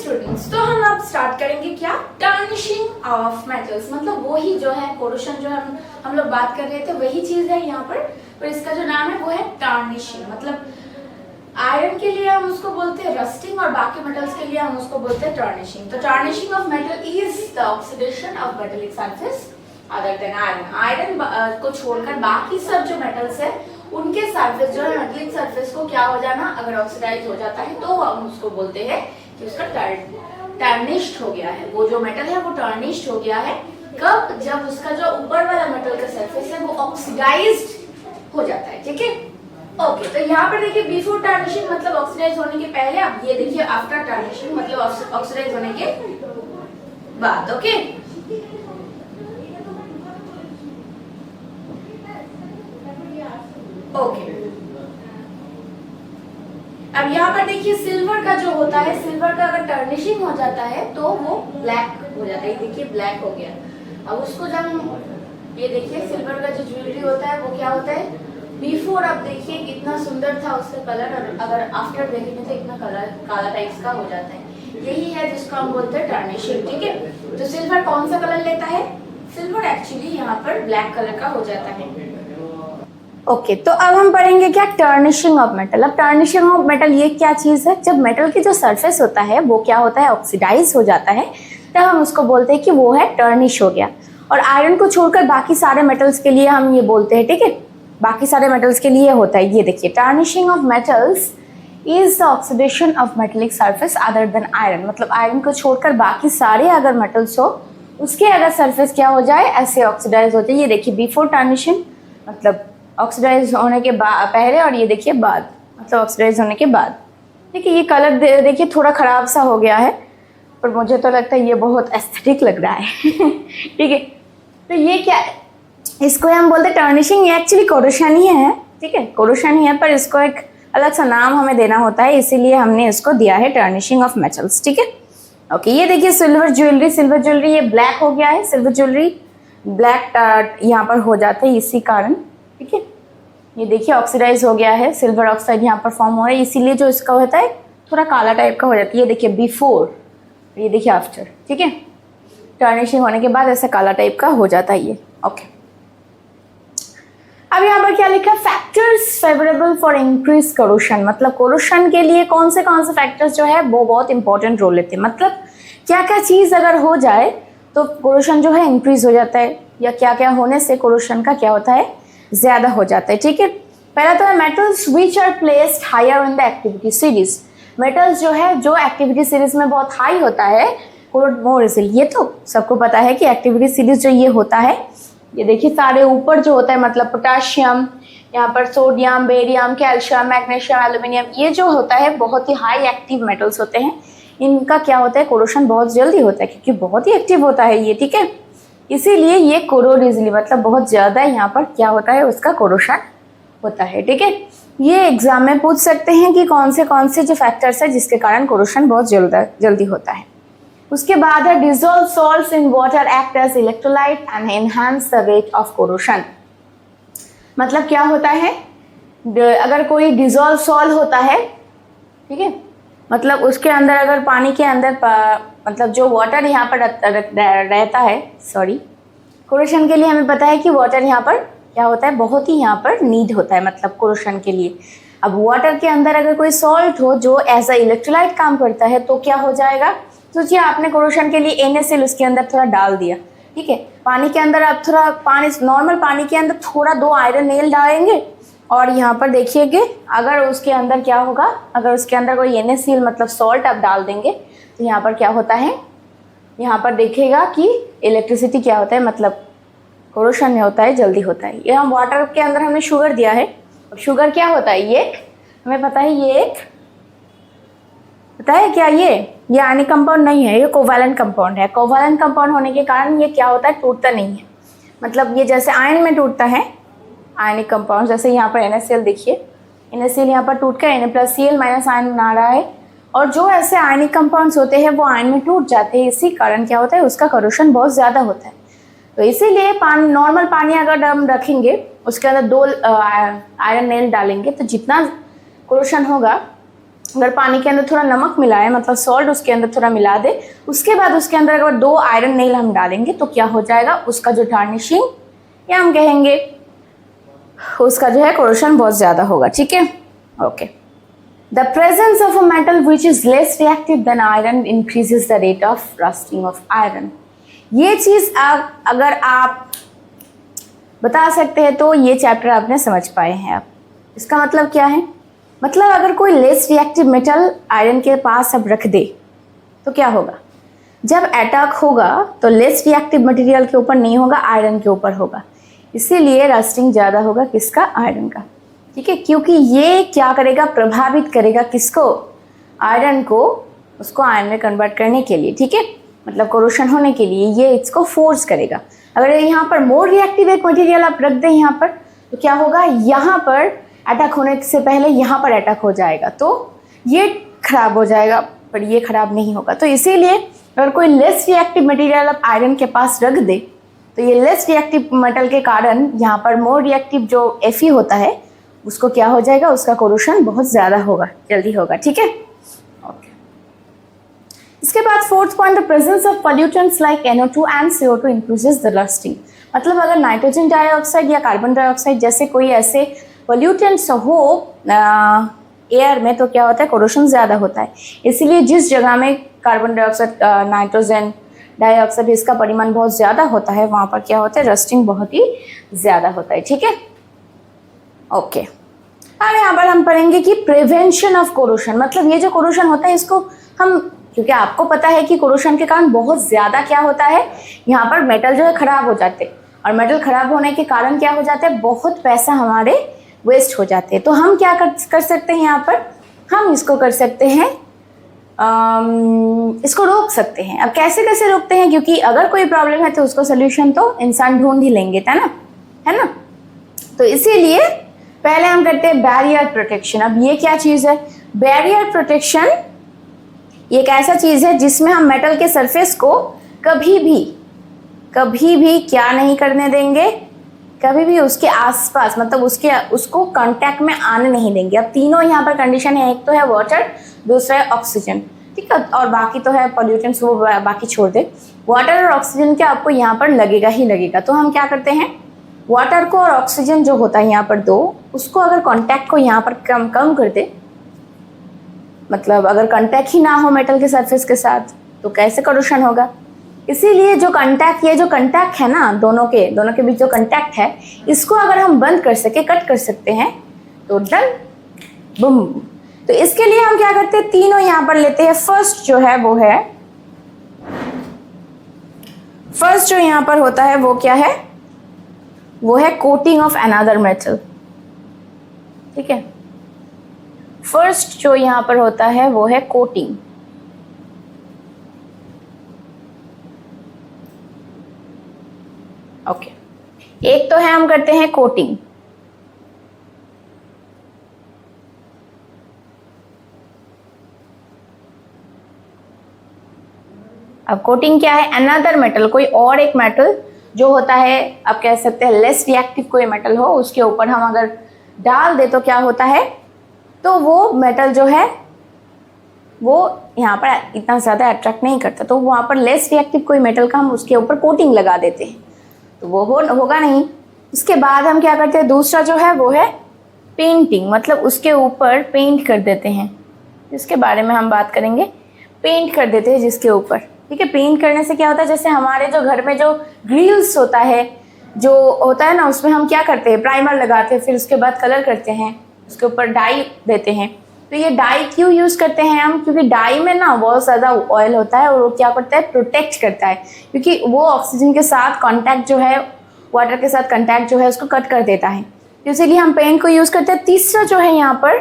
Students, तो हम अब स्टार्ट करेंगे क्या, टार्निशिंग ऑफ मेटल्स। मतलब वही जो है कोरोशन जो हम लोग बात कर रहे थे वही चीज है यहाँ पर इसका जो नाम है वो है टार्निशिंग। मतलब आयरन के लिए हम उसको बोलते हैं रस्टिंग और बाकी मेटल्स के लिए हम उसको बोलते हैं टार्निशिंग। तो tarnishing of metal is the oxidation of metallic surface other than iron. Iron को छोड़कर बाकी सब जो मेटल्स है उनके सरफेस जो है मेटेलिक सरफेस को क्या हो जाना, अगर ऑक्सीडाइज हो जाता है तो हम उसको बोलते हैं कि उसका टर्निश्ड हो गया है। वो जो मेटल है वो टर्निश्ड हो गया है कब, जब उसका जो ऊपर वाला मेटल का सरफेस है वो ऑक्सीडाइज्ड हो जाता है। ठीक है, ओके। तो यहाँ पर देखिए बिफोर टर्निशिंग मतलब ऑक्सीडाइज होने के पहले, अब ये देखिए आफ्टर टर्निशिंग मतलब ऑक्सीडाइज होने के बाद। Okay, okay. अब यहाँ पर देखिए सिल्वर का जो होता है, सिल्वर का अगर टर्निशिंग हो जाता है तो वो ब्लैक हो जाता है। देखिए ब्लैक हो गया। अब उसको जब ये देखिए सिल्वर का जो ज्वेलरी होता है वो क्या होता है, बिफोर आप देखिए कितना सुंदर था उसका कलर, और अगर आफ्टर देखेंगे तो इतना कलर काला टाइप का हो जाता है। यही है जिसको हम बोलते हैं टर्निशिंग। ठीक है, तो सिल्वर कौन सा कलर लेता है, सिल्वर एक्चुअली यहाँ पर ब्लैक कलर का हो जाता है। ओके, तो अब हम पढ़ेंगे क्या, टर्निशिंग ऑफ मेटल। अब टर्निशिंग ऑफ मेटल ये क्या चीज है, जब मेटल की जो सरफेस होता है वो क्या होता है, ऑक्सीडाइज हो जाता है, तब हम उसको बोलते हैं कि वो है टर्निश हो गया। और आयरन को छोड़कर बाकी सारे मेटल्स के लिए हम ये बोलते हैं, ठीक है, बाकी सारे मेटल्स के लिए होता है। ये देखिए tarnishing of metals is the oxidation of metallic surface other than iron. मतलब आयरन को छोड़कर बाकी सारे अगर मेटल्स हो उसके अगर सरफेस क्या हो जाए, ऐसे ऑक्सीडाइज हो जाए। ये देखिए बिफोर टर्निशिंग मतलब ऑक्सीडाइज होने के पहले, और ये देखिए बाद मतलब ऑक्सीडाइज होने के बाद। देखिए ये कलर देखिए थोड़ा खराब सा हो गया है, पर मुझे तो लगता है ये बहुत एस्थेटिक लग रहा है। ठीक है, तो ये क्या है, इसको हम बोलते हैं टर्निशिंग। ये एक्चुअली कोरोशन ही है, ठीक है, कोरोशन ही है, पर इसको एक अलग सा नाम हमें देना होता है, इसीलिए हमने इसको दिया है टर्निशिंग ऑफ मेटल्स। ठीक है, ओके। ये देखिए सिल्वर ज्वेलरी, सिल्वर ज्वेलरी ये ब्लैक हो गया है, सिल्वर ज्वेलरी ब्लैक यहाँ पर हो जाता है इसी कारण। ठीक है, ये देखिए ऑक्सीडाइज हो गया है, सिल्वर ऑक्साइड यहाँ पर फॉर्म हो रहा है, इसीलिए जो इसका होता है थोड़ा काला टाइप का हो जाता है। ये देखिए बिफोर, ये देखिए आफ्टर। ठीक है, टर्निशिंग होने के बाद ऐसा काला टाइप का हो जाता है ये। ओके, अब यहाँ पर क्या लिखा, factors favourable for increase corrosion. मतलब कोरोशन के लिए कौन से फैक्टर्स जो है वो बहुत इंपॉर्टेंट रोल लेते हैं। मतलब क्या क्या चीज़ अगर हो जाए तो कोरोशन जो है इंक्रीज हो जाता है, या क्या क्या होने से कोरोशन का क्या होता है, ज़्यादा हो जाता है। ठीक है, पहला तो है metals which are placed higher in the activity series. Metals जो है जो एक्टिविटी सीरीज में बहुत हाई होता है कोरोड मोर इजिली। ये तो सबको पता है कि एक्टिविटी सीरीज जो ये होता है, ये देखिए सारे ऊपर जो होता है मतलब पोटाशियम, यहाँ पर sodium, barium, calcium, magnesium, aluminium, ये जो होता है बहुत ही हाई एक्टिव मेटल्स होते हैं। इनका क्या होता है, कोरोशन बहुत जल्दी होता है क्योंकि बहुत ही एक्टिव होता है ये। ठीक है, इसीलिए ये कोरोड इजिली मतलब बहुत ज़्यादा यहाँ पर क्या होता है, उसका कोरोशन होता है। ठीक है, ये एग्जाम में पूछ सकते हैं कि कौन से जो फैक्टर्स है जिसके कारण कोरोशन बहुत जल्दी होता है। उसके बाद है dissolve salts in water act as electrolyte and enhance the rate of corrosion. मतलब क्या होता है, अगर कोई डिजोल्व सॉल्ट होता है, ठीक है, मतलब उसके अंदर अगर पानी के अंदर मतलब जो वाटर यहाँ पर रहता है, सॉरी, कोरोशन के लिए हमें पता है कि वाटर यहाँ पर क्या होता है, बहुत ही यहाँ पर नीड होता है मतलब कोरोशन के लिए। अब वाटर के अंदर अगर कोई सॉल्ट हो जो एज अ इलेक्ट्रोलाइट काम करता है तो क्या हो जाएगा, सोचिए आपने कोरोशन के लिए NaCl उसके अंदर थोड़ा डाल दिया, ठीक है, पानी के अंदर आप थोड़ा पानी नॉर्मल पानी के अंदर थोड़ा 2 आयरन नेल डालेंगे, और यहाँ पर देखिएगे अगर उसके अंदर क्या होगा, अगर उसके अंदर कोई NaCl मतलब सॉल्ट आप डाल देंगे तो यहाँ पर क्या होता है, यहाँ पर देखिएगा कि इलेक्ट्रिसिटी क्या होता है, मतलब कोरोशन में होता है, जल्दी होता है। ये हम वाटर के अंदर हमने शुगर दिया है, शुगर क्या होता है, ये हमें पता है, ये एक पता है क्या, ये आयनिक कंपाउंड नहीं है, ये कोवैलेंट कंपाउंड है। कोवैलेंट कंपाउंड होने के कारण ये क्या होता है, टूटता नहीं है। मतलब ये जैसे आयन में टूटता है आयनिक कंपाउंड, जैसे यहाँ पर NaCl देखिए, NaCl यहाँ पर टूट कर Na+Cl- आयन बना रहा है, और जो ऐसे आयनिक कंपाउंड्स होते हैं वो आयन में टूट जाते हैं, इसी कारण क्या होता है, उसका कोरोशन बहुत ज़्यादा होता है। तो इसीलिए नॉर्मल पानी अगर हम रखेंगे उसके अंदर 2 आयरन नेल डालेंगे तो जितना कोरोशन होगा अगर पानी के अंदर थोड़ा नमक मिलाए, मतलब सॉल्ट उसके अंदर थोड़ा मिला दे, उसके बाद उसके अंदर अगर 2 आयरन नेल हम डालेंगे तो क्या हो जाएगा, उसका जो टार्निशिंग या हम कहेंगे उसका जो है कोरोशन बहुत ज़्यादा होगा। ठीक है, okay. The presence of a metal which is less reactive than iron increases the rate of rusting of iron. ये चीज़ अगर आप बता सकते हैं तो ये चैप्टर आपने समझ पाए हैं। आप इसका मतलब क्या है, मतलब अगर कोई लेस रिएक्टिव मेटल आयरन के पास अब रख दे तो क्या होगा, जब अटैक होगा तो लेस रिएक्टिव मटेरियल के ऊपर नहीं होगा, आयरन के ऊपर होगा, इसीलिए रस्टिंग ज़्यादा होगा किसका, आयरन का। ठीक है, क्योंकि ये क्या करेगा, प्रभावित करेगा किसको, आयरन को, उसको आयरन में कन्वर्ट करने के लिए। ठीक है, मतलब कोरोशन होने के लिए ये इसको फोर्स करेगा। अगर यहाँ पर मोर रिएक्टिव एक मटेरियल आप रख दें यहाँ पर तो क्या होगा, यहाँ पर अटैक होने से पहले यहाँ पर अटैक हो जाएगा तो ये खराब हो जाएगा, पर ये खराब नहीं होगा। तो इसीलिए अगर कोई लेस रिएक्टिव मटेरियल आप आयरन के पास रख दे तो ये लेस रिएक्टिव मेटल के कारण यहाँ पर मोर रिएक्टिव जो Fe होता है उसको क्या हो जाएगा, उसका कोरोशन बहुत ज़्यादा होगा, जल्दी होगा। ठीक है, ओके। इसके बाद fourth point, the presence of pollutants like NO2 and CO2 increases the rusting. मतलब अगर नाइट्रोजन डाइऑक्साइड या कार्बन डाइऑक्साइड जैसे कोई ऐसे पोल्यूटेंट्स हो एयर में तो क्या होता है, कोरोशन ज़्यादा होता है। इसीलिए जिस जगह में कार्बन डाइऑक्साइड, नाइट्रोजन डाइऑक्साइड इसका परिमाण बहुत ज़्यादा होता है वहाँ पर क्या होता है, रस्टिंग बहुत ही ज़्यादा होता है। ठीक है, ओके। और यहाँ पर हम पढ़ेंगे कि प्रिवेंशन ऑफ कोरोशन, मतलब ये जो कोरोशन होता है इसको हम, क्योंकि आपको पता है कि कोरोशन के कारण बहुत ज़्यादा क्या होता है, यहाँ पर मेटल जो है ख़राब हो जाते हैं, और मेटल ख़राब होने के कारण क्या हो जाता है, बहुत पैसा हमारे वेस्ट हो जाते हैं। तो हम क्या कर सकते हैं, यहाँ पर हम इसको कर सकते हैं, इसको रोक सकते हैं। अब कैसे कैसे रोकते हैं, क्योंकि अगर कोई प्रॉब्लम है तो उसको सोल्यूशन तो इंसान ढूंढ ही लेंगे, है ना। तो इसीलिए पहले हम करते हैं बैरियर प्रोटेक्शन। अब ये क्या चीज़ है, बैरियर प्रोटेक्शन ये एक ऐसा चीज़ है जिसमें हम मेटल के सरफेस को कभी भी क्या नहीं करने देंगे, कभी भी उसके आसपास, मतलब उसको कांटेक्ट में आने नहीं देंगे। अब तीनों यहाँ पर कंडीशन है, एक तो है वाटर, दूसरा है ऑक्सीजन, ठीक है, और बाकी तो है पोल्यूटेंट्स, वो बाकी छोड़ दे। वाटर और ऑक्सीजन क्या आपको यहाँ पर लगेगा ही लगेगा। तो हम क्या करते हैं, वाटर को और ऑक्सीजन जो होता है यहाँ पर दो, उसको अगर कांटेक्ट को यहाँ पर कम कर दे, मतलब अगर कांटेक्ट ही ना हो मेटल के सरफेस के साथ तो कैसे कोरोशन होगा। इसीलिए जो कंटैक्ट है ना, दोनों के बीच जो कंटैक्ट है, इसको अगर हम बंद कर सके, कट कर सकते हैं तो डन, बूम। तो इसके लिए हम क्या करते हैं, तीनों यहाँ पर लेते हैं। फर्स्ट जो यहाँ पर होता है वो क्या है, वो है कोटिंग ऑफ अनदर मेटल। ठीक है, फर्स्ट जो यहाँ पर होता है वो है कोटिंग। ओके, एक तो है हम करते हैं कोटिंग, अब कोटिंग क्या है, अनदर मेटल, कोई और एक मेटल जो होता है, आप कह सकते हैं लेस रिएक्टिव कोई मेटल हो, उसके ऊपर हम अगर डाल दे तो क्या होता है, तो वो मेटल जो है वो यहाँ पर इतना ज़्यादा अट्रैक्ट नहीं करता, तो वहाँ पर लेस रिएक्टिव कोई मेटल का हम उसके ऊपर कोटिंग लगा देते हैं तो वो होगा नहीं। उसके बाद हम क्या करते हैं, दूसरा जो है वो है पेंटिंग, मतलब उसके ऊपर पेंट कर देते हैं, जिसके बारे में हम बात करेंगे, पेंट कर देते हैं जिसके ऊपर। ठीक है, पेंट करने से क्या होता है, जैसे हमारे जो घर में जो ग्रिल्स होता है ना, उसमें हम क्या करते हैं, प्राइमर लगाते हैं, फिर उसके बाद कलर करते हैं, उसके ऊपर डाई देते हैं। तो ये डाई क्यों यूज़ करते हैं हम, क्योंकि डाई में ना बहुत ज़्यादा ऑयल होता है और वो क्या करता है, प्रोटेक्ट करता है, क्योंकि वो ऑक्सीजन के साथ कांटेक्ट जो है, वाटर के साथ कांटेक्ट जो है उसको कट कर देता है, तो इसीलिए हम पेंट को यूज़ करते हैं। तीसरा जो है यहाँ पर,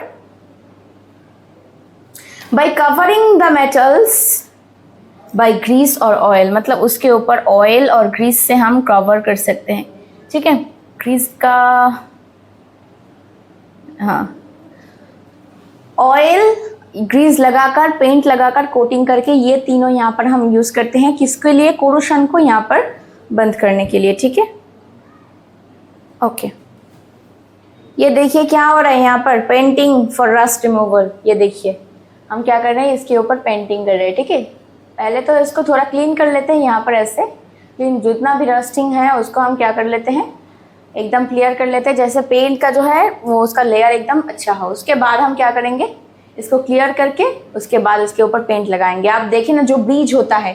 by covering the metals by grease और ऑयल, मतलब उसके ऊपर ऑयल और ग्रीस से हम कवर कर सकते हैं। ठीक है, ग्रीस का, हाँ, ऑयल, ग्रीस लगाकर, पेंट लगाकर, कोटिंग करके, ये तीनों यहाँ पर हम यूज़ करते हैं किसके लिए, कोरोशन को यहाँ पर बंद करने के लिए। ठीक है, ओके, ये देखिए क्या हो रहा है यहाँ पर, पेंटिंग फॉर रस्ट रिमूवल। ये देखिए हम क्या कर रहे हैं, इसके ऊपर पेंटिंग कर रहे हैं। ठीक है, पहले तो इसको थोड़ा क्लीन कर लेते हैं यहाँ पर ऐसे, क्लीन जितना भी रस्टिंग है उसको हम क्या कर लेते हैं, एकदम क्लियर कर लेते हैं, जैसे पेंट का जो है वो उसका लेयर एकदम अच्छा हो। उसके बाद हम क्या करेंगे, इसको क्लियर करके उसके बाद इसके ऊपर पेंट लगाएंगे। आप देखिए ना, जो ब्रिज होता है,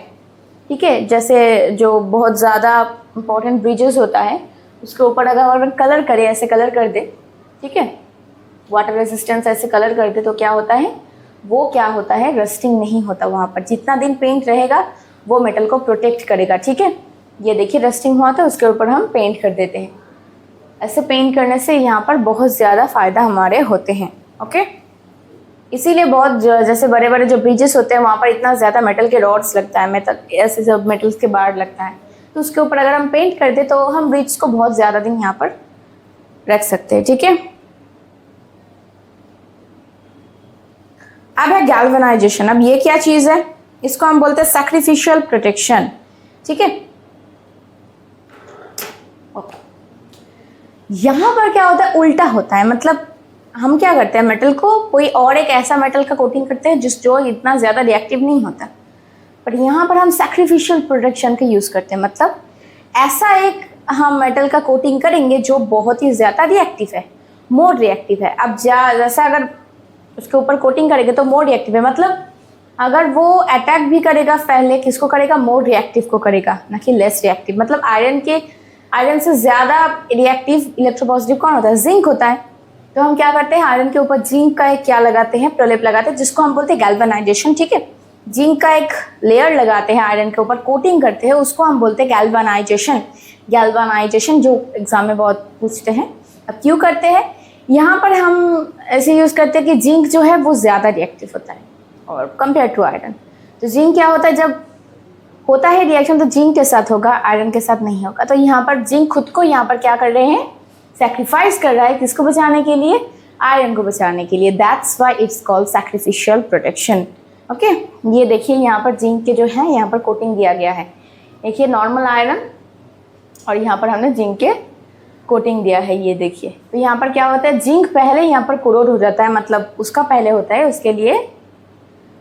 ठीक है, जैसे जो बहुत ज़्यादा इंपॉर्टेंट ब्रिजेस होता है उसके ऊपर अगर कलर करें, ऐसे कलर कर दे, ठीक है, वाटर रेजिस्टेंस ऐसे कलर कर दे, तो क्या होता है, वो क्या होता है, रस्टिंग नहीं होता वहाँ पर। जितना दिन पेंट रहेगा वो मेटल को प्रोटेक्ट करेगा। ठीक है, ये देखिए रस्टिंग हुआ था, उसके ऊपर हम पेंट कर देते हैं। ऐसे पेंट करने से यहाँ पर बहुत ज़्यादा फ़ायदा हमारे होते हैं। ओके, इसीलिए बहुत जैसे बड़े बड़े जो ब्रिजेस होते हैं वहाँ पर इतना ज़्यादा मेटल के रॉड्स लगता है, मेटल ऐसे जब मेटल्स के बार लगता है, तो उसके ऊपर अगर हम पेंट कर दे तो हम ब्रिज को बहुत ज़्यादा दिन यहाँ पर रख सकते हैं। ठीक है, अब है गैल्वेनाइजेशन। अब ये क्या चीज़ है, इसको हम बोलते हैं सैक्रिफिशियल प्रोटेक्शन। ठीक है, यहाँ पर क्या होता है, उल्टा होता है। मतलब हम क्या करते हैं, मेटल को कोई और एक ऐसा मेटल का कोटिंग करते हैं जो इतना ज़्यादा रिएक्टिव नहीं होता, पर यहाँ पर हम सैक्रिफिशियल प्रोटेक्शन का यूज़ करते हैं। मतलब ऐसा एक हम मेटल का कोटिंग करेंगे जो बहुत ही ज़्यादा रिएक्टिव है, मोर रिएक्टिव है। अब जैसा अगर उसके ऊपर कोटिंग करेंगे तो मोर रिएक्टिव है, मतलब अगर वो अटैक भी करेगा पहले किसको करेगा, मोर रिएक्टिव को करेगा, ना कि लेस रिएक्टिव। मतलब आयरन से ज़्यादा रिएक्टिव इलेक्ट्रोपॉजिटिव कौन होता है, जिंक होता है। तो हम क्या करते हैं, आयरन के ऊपर जिंक का एक क्या लगाते हैं, प्रलेप लगाते हैं, जिसको हम बोलते हैं गैल्वेनाइजेशन। ठीक है, जिंक का एक लेयर लगाते हैं, आयरन के ऊपर कोटिंग करते हैं, उसको हम बोलते हैं गैल्वेनाइजेशन। गैल्वेनाइजेशन जो एग्जाम में बहुत पूछते हैं। अब क्यों करते हैं, यहाँ पर हम ऐसे यूज़ करते हैं कि जिंक जो है वो ज़्यादा रिएक्टिव होता है और कंपेयर टू आयरन। तो जिंक क्या होता है, जब होता है रिएक्शन तो जिंक के साथ होगा, आयरन के साथ नहीं होगा। तो यहाँ पर जिंक खुद को यहाँ पर क्या कर रहे हैं, सैक्रिफाइस कर रहा है, किसको बचाने के लिए, आयरन को बचाने के लिए। That's why it's called sacrificial protection. Okay, ये देखिए यहाँ पर जिंक के जो है यहाँ पर कोटिंग दिया गया है। देखिए नॉर्मल आयरन और यहाँ पर हमने जिंक के कोटिंग दिया है, ये देखिए। तो यहाँ पर क्या होता है, जिंक पहले यहाँ पर कोरोड हो जाता है, मतलब उसका पहले होता है, उसके लिए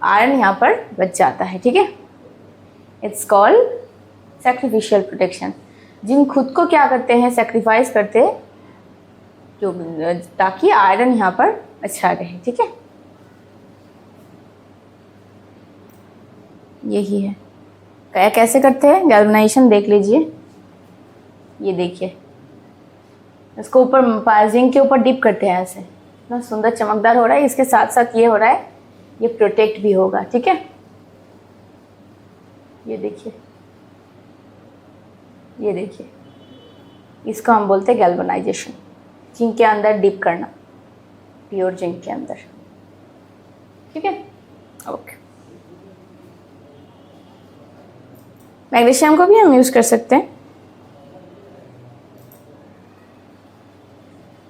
आयरन यहाँ पर बच जाता है। ठीक है, it's called sacrificial protection. Zinc खुद को क्या करते हैं, सेक्रीफाइस करते हैं जो ताकि आयरन यहाँ पर अच्छा रहे। ठीक है, यही है। कैसे करते हैं गैल्वेनाइजेशन देख लीजिए, ये देखिए, इसको ऊपर जिंक के ऊपर डिप करते हैं, ऐसे इतना सुंदर चमकदार हो रहा है। इसके साथ साथ ये हो रहा है, ये प्रोटेक्ट भी होगा। ठीक है, ये देखिए, ये देखिए, इसको हम बोलते हैं गैल्वेनाइजेशन। जिंक के अंदर डिप करना, प्योर जिंक के अंदर। ठीक है, ओके। मैग्नीशियम को भी हम यूज़ कर सकते हैं।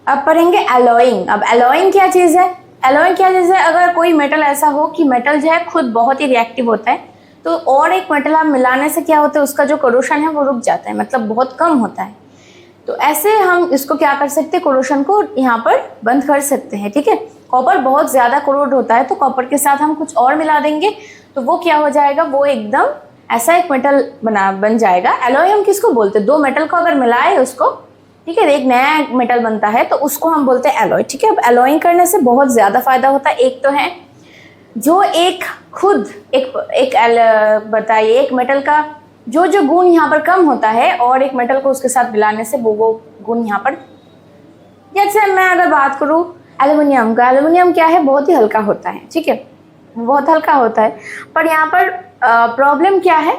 अब पढ़ेंगे एलॉइंग। अब एलॉइंग क्या चीज़ है, एलॉइंग क्या चीज़ है, अगर कोई मेटल ऐसा हो कि मेटल जो है खुद बहुत ही रिएक्टिव होता है, तो और एक मेटल आप मिलाने से क्या होता है, उसका जो कोरोशन है वो रुक जाता है, मतलब बहुत कम होता है। तो ऐसे हम इसको क्या कर सकते हैं, कोरोशन को यहाँ पर बंद कर सकते हैं। ठीक है, कॉपर बहुत ज़्यादा कोरोड होता है, तो कॉपर के साथ हम कुछ और मिला देंगे तो वो क्या हो जाएगा, वो एकदम ऐसा एक मेटल बन जाएगा। एलॉय हम किसको बोलते हैं, दो मेटल को अगर मिलाए उसको, ठीक है, एक नया मेटल बनता है, तो उसको हम बोलते हैं एलॉय। ठीक है, अब एलॉइंग करने से बहुत ज़्यादा फायदा होता है। एक तो है जो एक खुद एक बताइए, एक मेटल का जो गुण यहाँ पर कम होता है और एक मेटल को उसके साथ मिलाने से वो गुण यहाँ पर, जैसे मैं अगर बात करूँ एल्युमिनियम का, एल्युमिनियम क्या है, बहुत ही हल्का होता है। ठीक है, बहुत हल्का होता है, पर यहाँ पर प्रॉब्लम क्या है,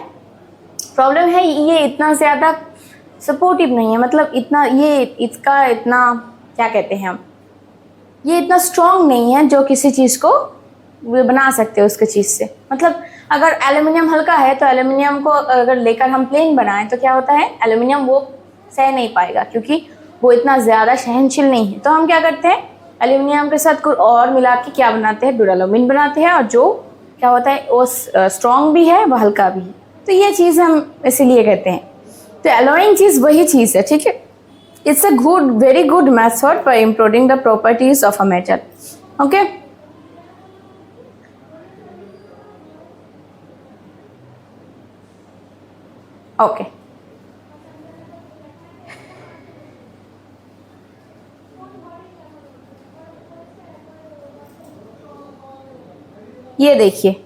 प्रॉब्लम है ये इतना ज़्यादा सपोर्टिव नहीं है, मतलब इतना इसका इतना क्या कहते हैं हम, ये इतना स्ट्रॉन्ग नहीं है जो किसी चीज़ को बना सकते हो उसके चीज़ से। मतलब अगर एल्युमिनियम हल्का है तो एल्युमिनियम को अगर लेकर हम प्लेन बनाएं तो क्या होता है, एल्युमिनियम वो सह नहीं पाएगा क्योंकि वो इतना ज़्यादा सहनशील नहीं है। तो हम क्या करते हैं, एल्युमिनियम के साथ कुछ और मिला के क्या बनाते हैं, डुरालुमिन बनाते हैं, और जो क्या होता है वो स्ट्रॉन्ग भी है, वह हल्का भी है। तो ये चीज़ हम इसीलिए कहते हैं। तो एलॉइंग चीज़ वही चीज़ है। ठीक है, it's a very good method for improving the properties of a metal. Okay, okay, ये देखिए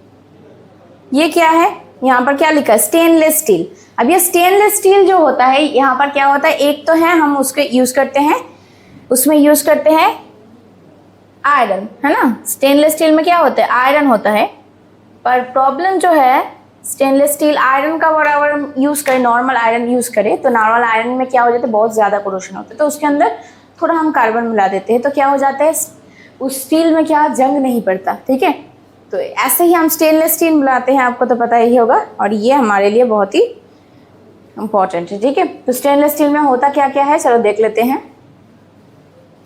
ये क्या है, यहाँ पर क्या लिखा है, स्टेनलेस स्टील। अब ये स्टेनलेस स्टील जो होता है यहाँ पर क्या होता है, एक तो है हम उसके यूज करते हैं, उसमें यूज करते हैं आयरन, है ना। स्टेनलेस स्टील में क्या होता है, आयरन होता है। पर प्रॉब्लम जो है, स्टेनलेस स्टील आयरन का बराबर हम यूज करें, नॉर्मल आयरन यूज करें तो नॉर्मल आयरन में क्या हो जाता है, बहुत ज़्यादा कोरोशन होता है, तो उसके अंदर थोड़ा हम कार्बन मिला देते हैं तो क्या हो जाता है, उस स्टील में क्या जंग नहीं पड़ता, ठीक है। तो ऐसे ही हम स्टेनलेस स्टील मिलाते हैं, आपको तो पता ही होगा, और ये हमारे लिए बहुत ही इंपॉर्टेंट है, ठीक है। तो स्टेनलेस स्टील में होता क्या क्या है, चलो देख लेते हैं।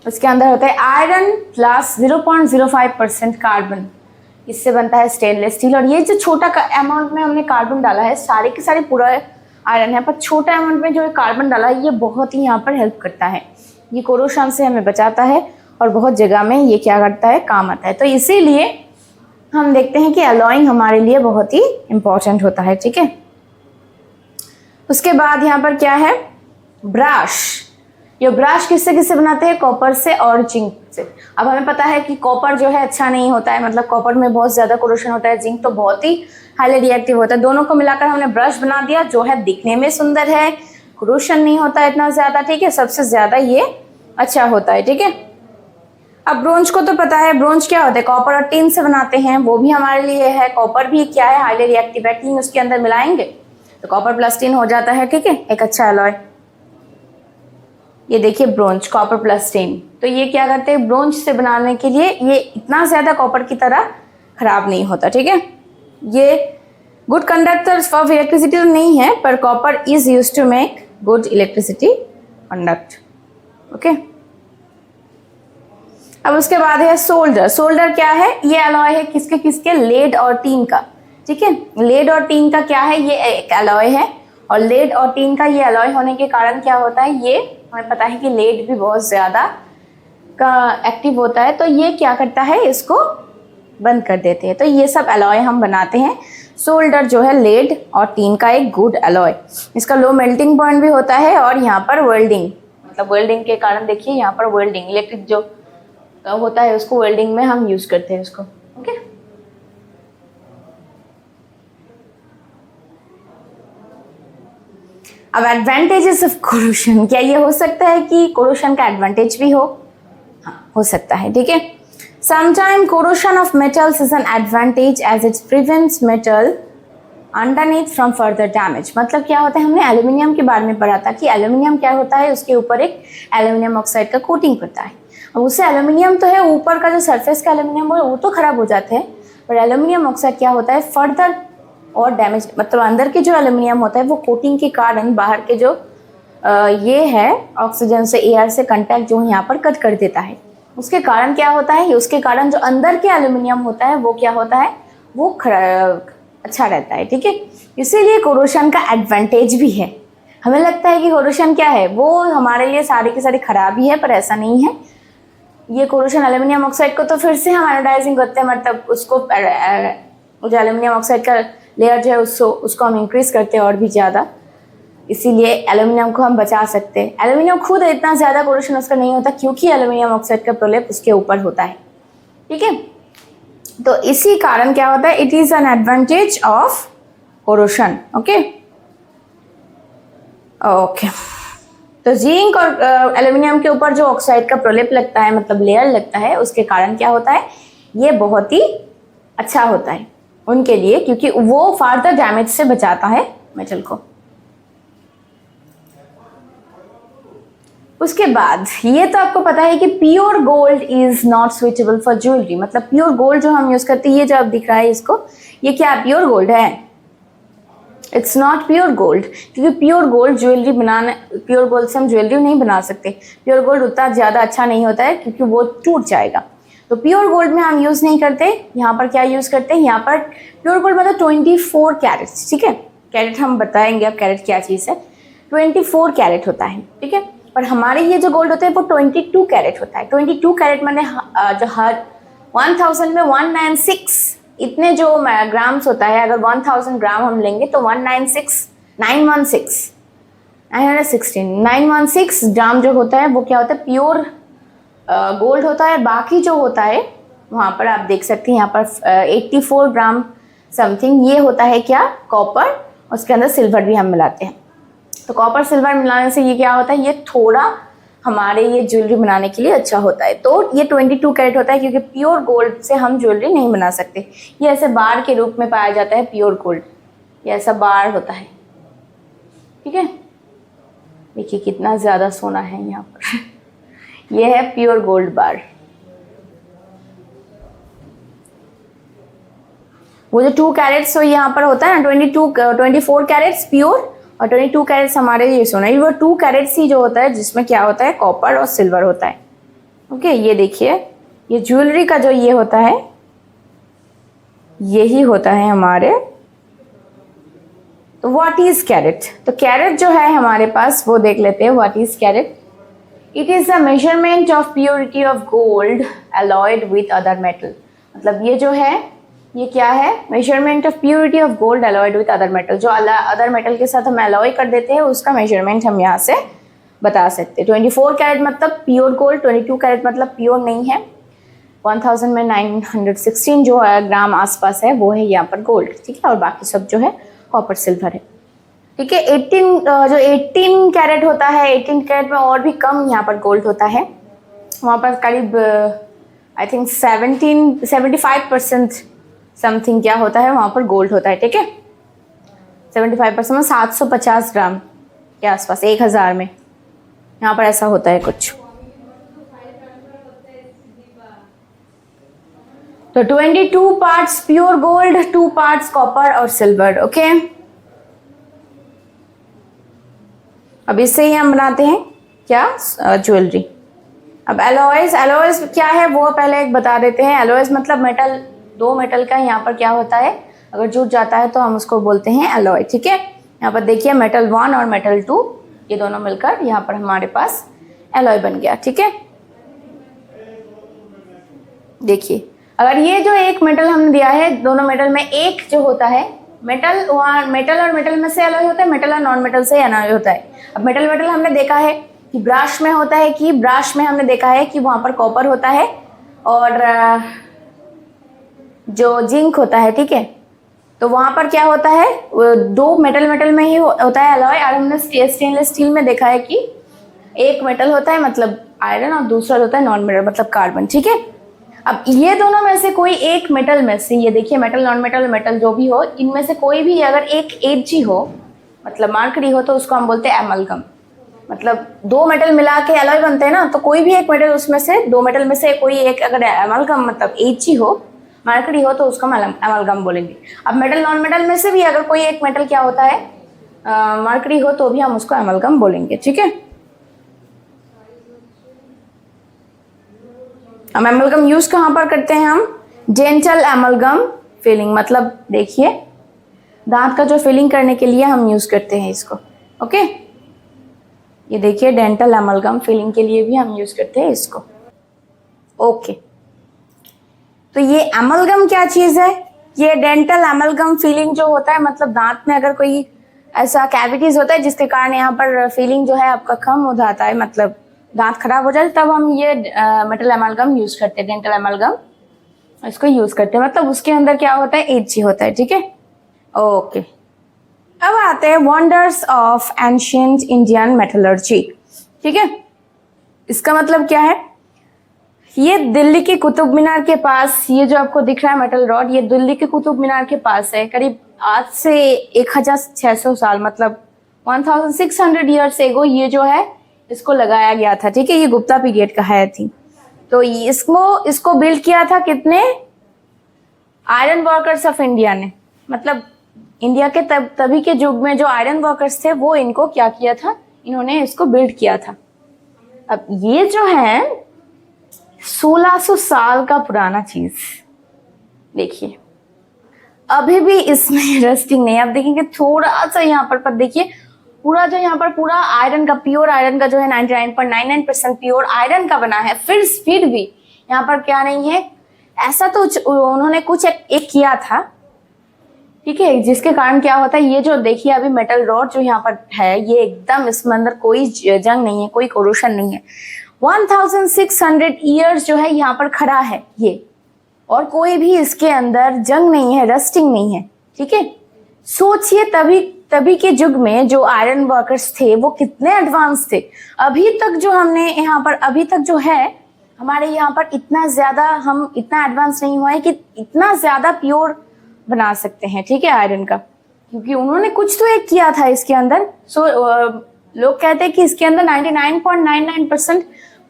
उसके अंदर होता है आयरन प्लस 0.05% कार्बन, इससे बनता है स्टेनलेस स्टील। और ये जो छोटा अमाउंट में हमने कार्बन डाला है, सारे के सारे पूरा आयरन है, पर छोटा अमाउंट में जो कार्बन डाला है ये बहुत ही यहाँ पर हेल्प करता है, ये कोरोशन से हमें बचाता है और बहुत जगह में ये क्या करता है, काम आता है। तो इसीलिए हम देखते हैं कि अलॉइंग हमारे लिए बहुत ही इंपॉर्टेंट होता है, ठीक है। उसके बाद यहाँ पर क्या है, ब्रश। ये ब्रश किससे किससे बनाते हैं, कॉपर से और जिंक से। अब हमें पता है कि कॉपर जो है अच्छा नहीं होता है, मतलब कॉपर में बहुत ज़्यादा कोरोशन होता है, जिंक तो बहुत ही हाईली रिएक्टिव होता है। दोनों को मिलाकर हमने ब्रश बना दिया, जो है दिखने में सुंदर है, कोरोशन नहीं होता है इतना ज़्यादा, ठीक है, सबसे ज़्यादा ये अच्छा होता है, ठीक है। अब ब्रोंज को तो पता है, ब्रोंज क्या होता है, कॉपर और टीन से बनाते हैं, वो भी हमारे लिए है। कॉपर भी क्या है, हाईली रिएक्टिव है, टीन उसके अंदर मिलाएंगे तो कॉपर प्लस टीन हो जाता है, ठीक है, एक अच्छा अलॉय। ये देखिए ब्रोंज, कॉपर प्लस टीन, तो ये क्या करते हैं, ब्रोंज से बनाने के लिए ये इतना ज़्यादा कॉपर की तरह खराब नहीं होता, ठीक है। ये गुड कंडक्टर्स ऑफ इलेक्ट्रिसिटी तो नहीं है, पर copper is use to make good electricity conduct, okay. अब उसके बाद है सोल्डर। सोल्डर क्या है, ये अलॉय है किसके किसके, लेड और टीन का, ठीक है। लेड और टीन का क्या है, ये एक अलॉय है, और लेड और टीन का ये अलॉय होने के कारण क्या होता है, ये हमें पता है कि लेड भी बहुत ज़्यादा का एक्टिव होता है, तो ये क्या करता है, इसको बंद कर देते हैं। तो ये सब अलॉय हम बनाते हैं। सोल्डर जो है लेड और टीन का एक गुड अलॉय, इसका लो मेल्टिंग पॉइंट भी होता है, और यहाँ पर वेल्डिंग, मतलब वेल्डिंग के कारण देखिए यहाँ पर वेल्डिंग, इलेक्ट्रिक जो होता है उसको वेल्डिंग में हम यूज करते हैं उसको, ओके। अब एडवांटेजेस ऑफ कोरोशन, क्या ये हो सकता है कि कोरोशन का एडवांटेज भी हो, हाँ हो सकता है, ठीक है। Sometime corrosion of metals is an advantage as it prevents metal underneath from further damage. मतलब क्या होता है, हमने एल्यूमिनियम के बारे में पढ़ा था कि एल्यूमिनियम क्या होता है, उसके ऊपर एक एल्यूमिनियम ऑक्साइड का कोटिंग पड़ता है। अब उससे एल्यूमिनियम तो है, ऊपर का जो सरफेस का एल्यूमिनियम है वो तो खराब हो जाते हैं, पर एल्यूमिनियम ऑक्साइड क्या होता है, फर्दर और डैमेज, मतलब अंदर के जो एल्यूमिनियम होता है वो कोटिंग के कारण बाहर के जो ये है ऑक्सीजन से, एयर से कंटैक्ट जो यहाँ पर कट कर देता है, उसके कारण क्या होता है, उसके कारण जो अंदर के एल्यूमिनियम होता है वो क्या होता है, वो अच्छा रहता है, ठीक है। इसीलिए कोरोशन का एडवांटेज भी है। हमें लगता है कि कोरोशन क्या है, वो हमारे लिए सारी की सारी खराबी है, पर ऐसा नहीं है। ये कोरोशन एल्यूमिनियम ऑक्साइड को तो फिर से हम एनोडाइजिंग करते हैं, मतलब उसको जो एल्यूमिनियम ऑक्साइड का लेयर जो है उसको हम इंक्रीज करते हैं और भी ज़्यादा, इसीलिए एल्यूमिनियम को हम बचा सकते हैं। एल्यूमिनियम खुद इतना ज़्यादा कोरोशन उसका नहीं होता, क्योंकि एल्यूमिनियम ऑक्साइड का प्रलेप उसके ऊपर होता है, ठीक है। तो इसी कारण क्या होता है, it is an advantage of corrosion, okay okay. तो जिंक और एल्यूमिनियम के ऊपर जो ऑक्साइड का प्रलेप लगता है, मतलब लेयर लगता है, उसके कारण क्या होता है, ये बहुत ही अच्छा होता है उनके लिए, क्योंकि वो फर्दर डैमेज से बचाता है मेटल को। उसके बाद ये तो आपको पता है कि pure gold is not switchable for jewellery. मतलब प्योर गोल्ड जो हम यूज करते हैं, ये जो आप दिख रहा है इसको, ये क्या प्योर गोल्ड है, इट्स नॉट प्योर गोल्ड, क्योंकि प्योर गोल्ड ज्वेलरी बनाना, प्योर गोल्ड से हम ज्वेलरी नहीं बना सकते। प्योर गोल्ड उतना ज़्यादा अच्छा नहीं होता है क्योंकि वो टूट जाएगा, तो प्योर गोल्ड में हम यूज़ नहीं करते। यहाँ पर क्या यूज़ करते हैं, यहाँ पर प्योर गोल्ड मतलब 24 कैरेट्स, ठीक है। कैरेट हम बताएंगे अब कैरेट क्या चीज़ है, 24 कैरेट होता है, ठीक है। पर हमारे ये जो गोल्ड होता है वो 22 कैरेट होता है। 22 कैरेट मैंने जो हर 1000 में 196 इतने जो ग्राम्स होता है, अगर 1000 ग्राम हम लेंगे तो 196 916 ग्राम जो होता है वो क्या होता है, प्योर गोल्ड होता है। बाकी जो होता है वहाँ पर आप देख सकते हैं यहाँ पर 84 ग्राम समथिंग ये होता है क्या, कॉपर। उसके अंदर सिल्वर भी हम मिलाते हैं। तो कॉपर सिल्वर मिलाने से ये क्या होता है, ये थोड़ा हमारे ये ज्वेलरी बनाने के लिए अच्छा होता है। तो ये 22 कैरेट होता है, क्योंकि प्योर गोल्ड से हम ज्वेलरी नहीं बना सकते। ये ऐसे बार के रूप में पाया जाता है प्योर गोल्ड, ये ऐसा बार होता है, ठीक है। देखिए कितना ज़्यादा सोना है यहाँ पर ये है प्योर गोल्ड बार। वो जो 2 कैरेट्स यहाँ पर होता है ना, 24 कैरेट्स प्योर और 22 कैरेट्स हमारे ये सोना, ये वो 2 कैरेट्स ही जो होता है जिसमें क्या होता है, कॉपर और सिल्वर होता है। ओके, ये देखिए ये ज्वेलरी का जो ये होता है यही होता है हमारे। तो व्हाट इज कैरेट, तो कैरेट जो है हमारे पास वो देख लेते हैं। What is carat, it is the measurement of purity of gold alloyed with other metal. मतलब ये जो है ये क्या है, measurement of purity of gold alloyed with other metal. जो अदर मेटल के साथ हम अलॉय कर देते हैं उसका मेजरमेंट हम यहाँ से बता सकते हैं। 24 कैरेट मतलब प्योर गोल्ड, 22 कैरेट मतलब प्योर नहीं है। 1000 में 916 जो है ग्राम आसपास है वो है यहाँ पर गोल्ड, ठीक है। और बाकी सब जो है कॉपर सिल्वर है, ठीक है। 18 कैरेट होता है, 18 कैरेट में और भी कम यहाँ पर गोल्ड होता है। वहाँ पर करीब आई थिंक 75% समथिंग क्या होता है वहाँ पर गोल्ड होता है, ठीक है। 75% में 750 ग्राम के आसपास 1000 में यहाँ पर ऐसा होता है कुछ। तो 22 parts pure gold, 2 parts copper और सिल्वर, ओके। अब इससे ही हम बनाते हैं क्या, ज्वेलरी। अब एलॉयज क्या है वो पहले एक बता देते हैं। एलॉयज मतलब मेटल, 2 मेटल का यहाँ पर क्या होता है, अगर जुट जाता है तो हम उसको बोलते हैं एलॉय, ठीक है। यहाँ पर देखिए मेटल 1 और मेटल 2 ये दोनों मिलकर यहाँ पर हमारे पास एलॉय बन गया, ठीक है। देखिए अगर ये जो एक मेटल हमने दिया है, दोनों मेटल में एक जो होता है मेटल और मेटल में से एलॉय होता है, मेटल और नॉन मेटल से एलॉय होता है। अब मेटल हमने देखा है कि ब्राश में होता है, कि ब्राश में हमने देखा है कि वहाँ पर कॉपर होता है और जो जिंक होता है, ठीक है। तो वहाँ पर क्या होता है, 2 मेटल में ही होता है एलॉय। और हमने स्टेनलेस स्टील में देखा है कि एक मेटल होता है मतलब आयरन और दूसरा होता है नॉन मेटल मतलब कार्बन, ठीक है। अब ये दोनों में से कोई एक मेटल में से, ये देखिए मेटल नॉन मेटल मेटल जो भी हो, इनमें से कोई भी अगर एक Ag हो मतलब मार्करी हो तो उसको हम बोलते हैं एमलगम। मतलब 2 मेटल मिला के एलॉय बनते हैं ना, तो कोई भी एक मेटल उसमें से 2 मेटल में से कोई एक अगर एमलगम मतलब Ag हो, मार्करी हो तो उसको एमलगम बोलेंगे। अब मेटल नॉन मेटल में से भी अगर कोई एक मेटल क्या होता है, मार्करी हो तो भी हम उसको एमलगम बोलेंगे, ठीक है। हम एमलगम यूज कहाँ पर करते हैं, हम डेंटल एमलगम फिलिंग, मतलब देखिए दांत का जो फिलिंग करने के लिए हम यूज करते हैं इसको, ओके। ये देखिए डेंटल एमलगम फिलिंग के लिए भी हम यूज करते हैं इसको, ओके। तो ये एमलगम क्या चीज है, ये डेंटल एमलगम फिलिंग जो होता है मतलब दांत में अगर कोई ऐसा कैविटीज होता है जिसके कारण यहाँ पर फिलिंग जो है आपका कम हो जाता है, मतलब दांत खराब हो जाए, तब हम ये मेटल एमलगम यूज करते हैं, डेंटल एमलगम इसको यूज करते हैं। मतलब उसके अंदर क्या होता है, Ag होता है, ठीक है, ओके। अब आते हैं wonders of ancient Indian metallurgy, ठीक है। इसका मतलब क्या है, ये दिल्ली के कुतुब मीनार के पास, ये जो आपको दिख रहा है मेटल रॉड, ये दिल्ली के कुतुब मीनार के पास है। करीब आज से 1600 साल मतलब 1600 ईयर्स एगो ये जो है इसको लगाया गया था, ठीक है। ये गुप्ता पीरियड का है थी। तो इसको बिल्ड किया था कितने, आयरन वर्कर्स ऑफ इंडिया ने। मतलब इंडिया के तभी के युग में जो आयरन वर्कर्स थे वो इनको क्या किया था, इन्होंने इसको बिल्ड किया था। अब ये जो है 1600 साल का पुराना चीज, देखिए अभी भी इसमें रस्टिंग नहीं। आप देखेंगे थोड़ा सा यहाँ पर देखिए पूरा जो यहाँ पर पूरा आयरन का, प्योर आयरन का जो है 99.99% प्योर आयरन का बना है। फिर भी यहाँ पर क्या नहीं है, ऐसा तो उन्होंने कुछ एक किया था ठीक है, जिसके कारण क्या होता है, ये जो देखिए अभी मेटल रॉड जो यहाँ पर है, ये एकदम इसमें अंदर कोई जंग नहीं है, कोई कोरोशन नहीं है। 1600 ईयर्स जो है यहाँ पर खड़ा है ये, और कोई भी इसके अंदर जंग नहीं है, रस्टिंग नहीं है। ठीक है, सोचिए तभी के युग में जो आयरन वर्कर्स थे वो कितने एडवांस थे। अभी तक जो हमने यहाँ पर अभी तक जो है हमारे यहाँ पर इतना ज्यादा हम इतना एडवांस नहीं हुआ है कि इतना ज्यादा प्योर बना सकते हैं। ठीक है, आयरन का, क्योंकि उन्होंने कुछ तो एक किया था इसके अंदर। लोग कहते हैं कि इसके अंदर 99.99%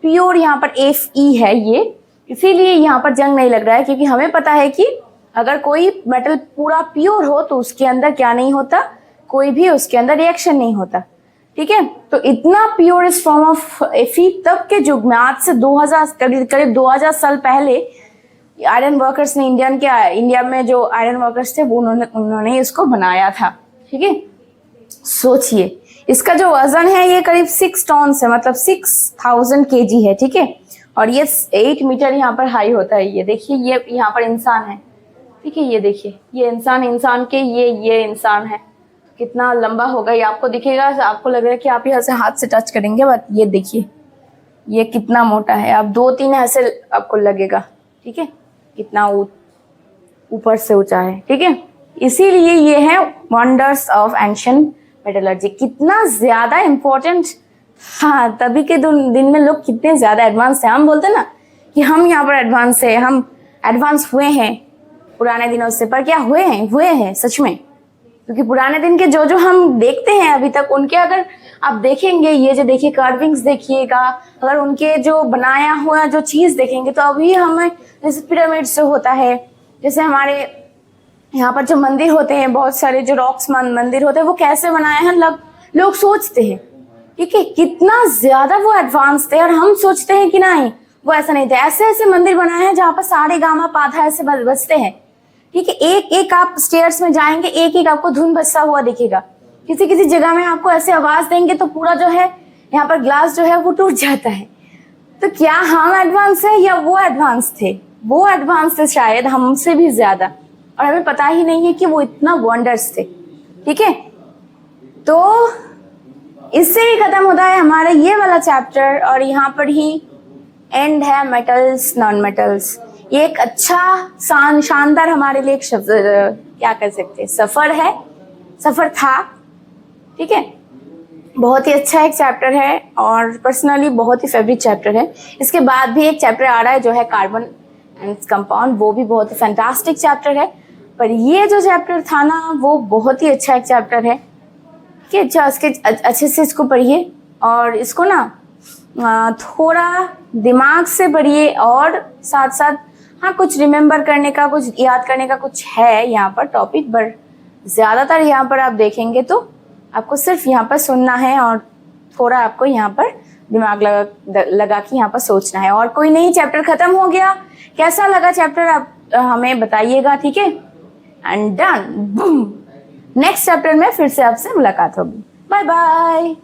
प्योर यहाँ पर Fe है ये, इसीलिए यहाँ पर जंग नहीं लग रहा है, क्योंकि हमें पता है कि अगर कोई मेटल पूरा प्योर हो तो उसके अंदर क्या नहीं होता, कोई भी उसके अंदर रिएक्शन नहीं होता। ठीक है, तो इतना प्योरेस्ट फॉर्म ऑफ Fe तब के युग में, आज से 2000 करीब 2000 साल पहले आयरन वर्कर्स ने इंडिया में जो आयरन वर्कर्स थे वो उन्होंने इसको बनाया था। ठीक है, सोचिए इसका जो वजन है ये करीब 6 टन है, मतलब 6000 kg है। ठीक है, और ये 8 मीटर यहाँ पर हाई होता है। ये देखिए, ये यहाँ पर इंसान है। ठीक है, ये देखिए, ये इंसान के ये इंसान है, कितना लंबा होगा ये आपको दिखेगा। आपको लग रहा है कि आप यहाँ से हाथ से टच करेंगे, बट ये देखिए ये कितना मोटा है, आप 2-3 ऐसे आपको लगेगा। ठीक है, कितना ऊपर से ऊंचा है। ठीक है, इसीलिए ये है वंडर्स ऑफ एंशिएंट मेटलर्जी, कितना ज्यादा इम्पोर्टेंट। हाँ, तभी के दिन में लोग कितने ज्यादा एडवांस थे। हम बोलते ना कि हम यहाँ पर एडवांस है, हम एडवांस हुए हैं पुराने दिनों से, पर क्या हुए हैं सच में, क्योंकि पुराने दिन के जो हम देखते हैं अभी तक, उनके अगर आप देखेंगे, ये जो देखिए कार्विंग्स देखिएगा, अगर उनके जो बनाया हुआ जो चीज देखेंगे तो अभी हमें जैसे पिरामिड से होता है, जैसे हमारे यहाँ पर जो मंदिर होते हैं, बहुत सारे जो रॉक्स मंदिर होते हैं, वो कैसे बनाए हैं लोग सोचते हैं। ठीक है, कितना ज्यादा वो एडवांस थे, और हम सोचते हैं कि नहीं वो ऐसा नहीं थे। ऐसे मंदिर बनाए हैं जहाँ पर सारे गामा पाधा ऐसे बजते हैं। ठीक है, एक आप स्टेयर्स में जाएंगे, एक आपको धुन बजता हुआ दिखेगा। किसी जगह में आपको ऐसे आवाज देंगे तो पूरा जो है यहाँ पर ग्लास जो है वो टूट जाता है। तो क्या हम एडवांस है या वो एडवांस थे? वो एडवांस थे शायद हमसे भी ज्यादा, और हमें पता ही नहीं है कि वो इतना वंडर्स थे। ठीक है, तो इससे ही खत्म होता है हमारा ये वाला चैप्टर, और यहाँ पर ही एंड है मेटल्स नॉन मेटल्स। ये एक अच्छा शानदार हमारे लिए एक क्या कह सकते हैं, सफर था। ठीक है, बहुत ही अच्छा एक चैप्टर है, और पर्सनली बहुत ही फेवरेट चैप्टर है। इसके बाद भी एक चैप्टर आ रहा है जो है कार्बन एंड कंपाउंड, वो भी बहुत ही फैंटास्टिक चैप्टर है। पर ये जो चैप्टर था ना, वो बहुत ही अच्छा एक चैप्टर है कि अच्छा इसके अच्छे से इसको पढ़िए, और इसको ना थोड़ा दिमाग से पढ़िए, और साथ साथ हाँ कुछ रिमेम्बर करने का, कुछ याद करने का कुछ है यहाँ पर टॉपिक, पर ज़्यादातर यहाँ पर आप देखेंगे तो आपको सिर्फ यहाँ पर सुनना है, और थोड़ा आपको यहाँ पर दिमाग लगा के यहाँ पर सोचना है। और कोई नहीं, चैप्टर खत्म हो गया। कैसा लगा चैप्टर आप हमें बताइएगा। ठीक है, and done, boom. Next chapter में फिर से आपसे मुलाकात होगी। Bye bye.